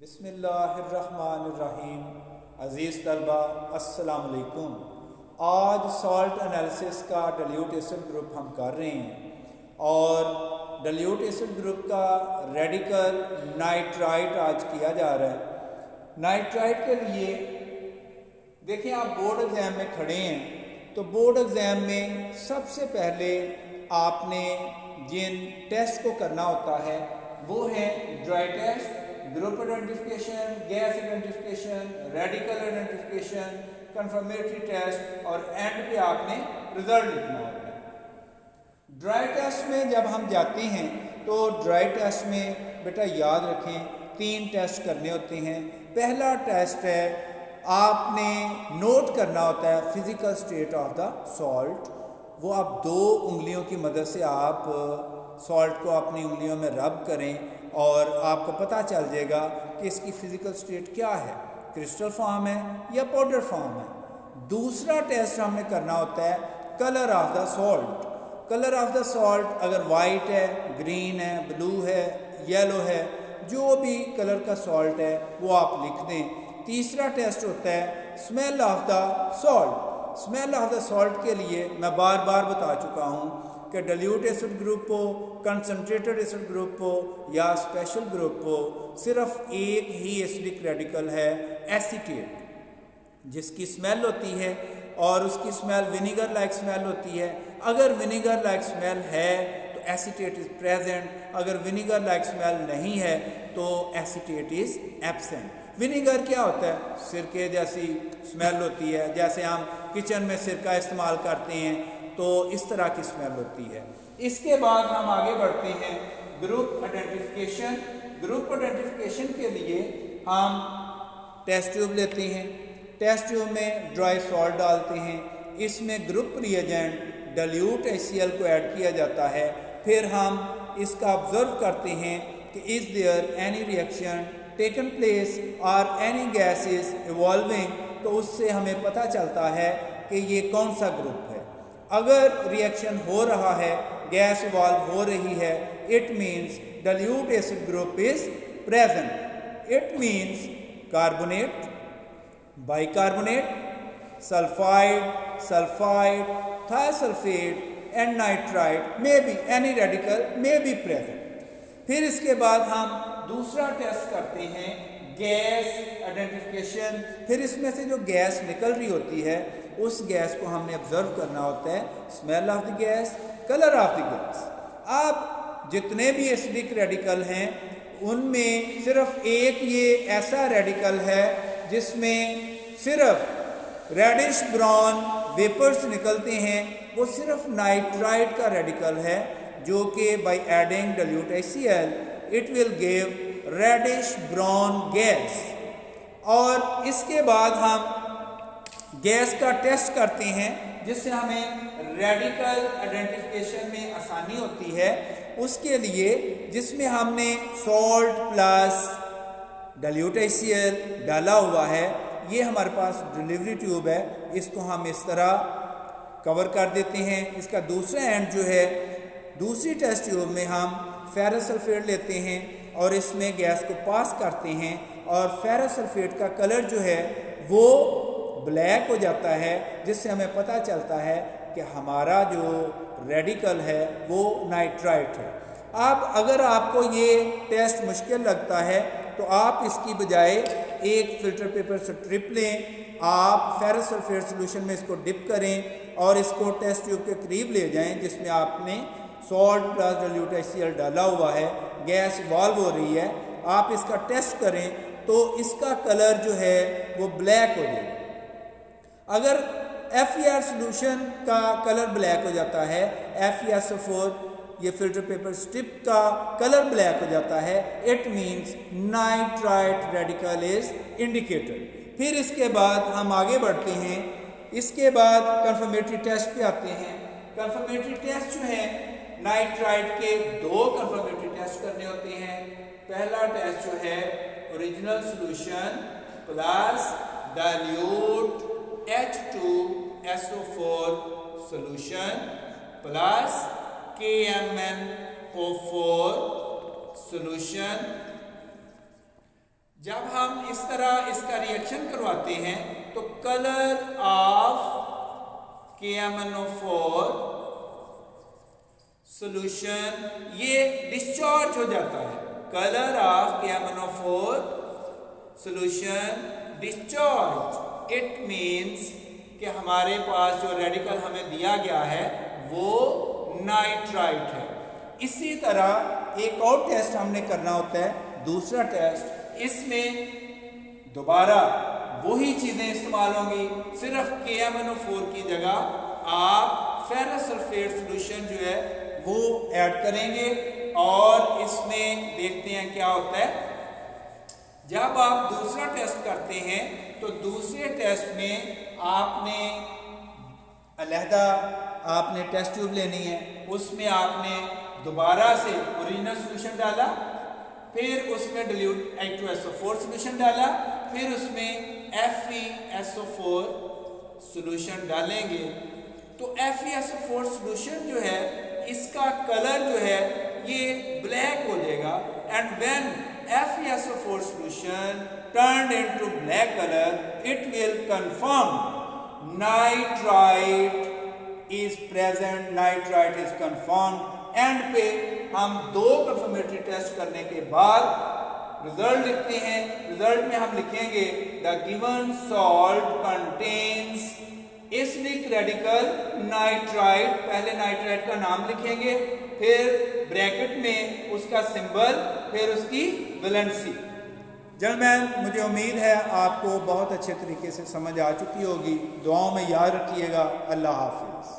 बिस्मिल्लाहिर्रहमानिर्रहीम। अज़ीज़ तलबा अस्सलाम वालेकुम। आज सॉल्ट एनालिसिस का डाइल्यूट एसिड ग्रुप हम कर रहे हैं और डाइल्यूट एसिड ग्रुप का रेडिकल नाइट्राइट आज किया जा रहा है। नाइट्राइट के लिए देखिए, आप बोर्ड एग्ज़ाम में खड़े हैं तो बोर्ड एग्ज़ाम में सबसे पहले आपने जिन टेस्ट को करना होता है वो है dry test, group identification, gas identification, radical identification, confirmatory test और एंड पे आपने रिजल्ट लिखना होता है। ड्राई टेस्ट में जब हम जाते हैं तो ड्राई टेस्ट में बेटा याद रखें 3 टेस्ट करने होते हैं। पहला टेस्ट है, आपने नोट करना होता है physical state of the salt. वो आप 2 उंगलियों की मदद से आप सॉल्ट को अपनी उंगलियों में रब करें और आपको पता चल जाएगा कि इसकी फिजिकल स्टेट क्या है, क्रिस्टल फॉर्म है या पाउडर फॉर्म है। दूसरा टेस्ट हमने करना होता है colour of the salt. Colour of the salt अगर वाइट है, ग्रीन है, ब्लू है, येलो है, जो भी कलर का सॉल्ट है वो आप लिख दें। तीसरा टेस्ट होता है smell of the salt. Smell of the salt के लिए मैं बार बार बता चुका हूँ कि डाइल्यूट एसिड ग्रुप हो, कंसनट्रेटेड एसिड ग्रुप हो या स्पेशल ग्रुप हो, सिर्फ एक ही एसिडिक रेडिकल है एसीटेट, जिसकी स्मेल होती है और उसकी स्मेल विनेगर लाइक स्मेल होती है। अगर विनेगर लाइक स्मेल है तो एसीटेट इज प्रेजेंट, अगर विनेगर लाइक स्मेल नहीं है तो एसीटेट इज एब्सेंट। विनेगर क्या होता है? सिरके जैसी स्मेल होती है, जैसे हम किचन में सिरका इस्तेमाल करते हैं तो इस तरह की स्मेल होती है। इसके बाद हम आगे बढ़ते हैं ग्रुप आइडेंटिफिकेशन। ग्रुप आइडेंटिफिकेशन के लिए हम टेस्ट ट्यूब लेते हैं, टेस्ट ट्यूब में ड्राई सॉल्ट डालते हैं, इसमें ग्रुप रिएजेंट डाइल्यूट HCl को ऐड किया जाता है। फिर हम इसका ऑब्जर्व करते हैं कि is there any reaction taken place और एनी गैसेस इवॉल्विंग, तो उससे हमें पता चलता है कि ये कौन सा ग्रुप है। अगर रिएक्शन हो रहा है, गैस इवॉल्व हो रही है, it means dilute acid group is present. It means carbonate, bicarbonate, sulphide, sulphide, thiosulphate and nitrite may be any radical may be present. फिर इसके बाद हम दूसरा टेस्ट करते हैं गैस आइडेंटिफिकेशन। फिर इसमें से जो गैस निकल रही होती है उस गैस को हमने ऑब्जर्व करना होता है, smell of the gas, colour of the gas. अब जितने भी एसिडिक रेडिकल हैं उनमें सिर्फ एक ये ऐसा रेडिकल है जिसमें सिर्फ रेडिश ब्राउन वेपर्स निकलते हैं, वो सिर्फ नाइट्राइट का रेडिकल है, जो कि by adding dilute HCl it will give reddish brown gas. और इसके बाद हम गैस का टेस्ट करते हैं जिससे हमें रेडिकल आइडेंटिफिकेशन में आसानी होती है। उसके लिए जिसमें हमने सॉल्ट प्लस डाइल्यूट HCl डाला हुआ है, ये हमारे पास डिलीवरी ट्यूब है, इसको हम इस तरह कवर कर देते हैं। इसका दूसरा एंड जो है, दूसरी टेस्ट ट्यूब में हम फेरस सल्फेट लेते हैं और इसमें गैस को पास करते हैं और फेरस सल्फेट का कलर जो है वो ब्लैक हो जाता है, जिससे हमें पता चलता है कि हमारा जो रेडिकल है वो नाइट्राइट है। अब अगर आपको ये टेस्ट मुश्किल लगता है तो आप इसकी बजाय एक फिल्टर पेपर स्ट्रिप लें, आप फेरस सल्फेट सोल्यूशन में इसको डिप करें और इसको टेस्ट ट्यूब के करीब ले जाएं जिसमें आपने सॉल्ट प्लस डाइल्यूट HCl डाला हुआ है, गैस इवॉल्व हो रही है। आप इसका टेस्ट करें तो इसका कलर जो है वो ब्लैक हो जाएगा। अगर FeR सोल्यूशन का कलर ब्लैक हो जाता है, FeSO4 ये फिल्टर पेपर स्ट्रिप का कलर ब्लैक हो जाता है, it means nitrite radical is indicated. फिर इसके बाद हम आगे बढ़ते हैं, इसके बाद कंफर्मेटरी टेस्ट पे आते हैं। कंफर्मेटरी टेस्ट जो है, नाइट्राइट के 2 कंफर्मेटरी टेस्ट करने होते हैं। पहला टेस्ट जो है original solution plus dilute H2SO4 solution plus KMnO4 solution जब हम इस तरह इसका रिएक्शन करवाते हैं तो कलर ऑफ KMnO4 सॉल्यूशन ये डिस्चार्ज हो जाता है। Colour of KMnO4 solution discharge, it means कि हमारे पास जो रेडिकल हमें दिया गया है वो नाइट्राइट है। इसी तरह एक और टेस्ट हमने करना होता है, दूसरा टेस्ट। इसमें दोबारा वही चीजें इस्तेमाल होंगी, सिर्फ KMnO4 की जगह आप फेरस सल्फेट सॉल्यूशन जो है वो ऐड करेंगे और इसमें देखते हैं क्या होता है। जब आप दूसरा टेस्ट करते हैं तो दूसरे टेस्ट में आपने अलहदा आपने टेस्ट ट्यूब लेनी है, उसमें आपने दोबारा से ओरिजिनल सॉल्यूशन डाला, फिर उसमें dilute H2SO4 सॉल्यूशन डाला, फिर उसमें FeSO4 सॉल्यूशन डालेंगे। तो FeSO4 सॉल्यूशन जो है इसका कलर जो है ये ब्लैक हो जाएगा। And when FeSO4 solution turned into black color, it will confirm nitrite is present, nitrite is confirmed। And पे हम दो कंफर्मेटरी टेस्ट करने के बाद रिजल्ट लिखते हैं। रिजल्ट में हम लिखेंगे the given salt contains acidic radical nitrite, पहले नाइट्राइट का नाम लिखेंगे, फिर ब्रैकेट में उसका सिंबल, फिर उसकी वैलेंसी। जनरल, मुझे उम्मीद है आपको बहुत अच्छे तरीके से समझ आ चुकी होगी। दुआओं में याद रखिएगा। अल्लाह हाफिज।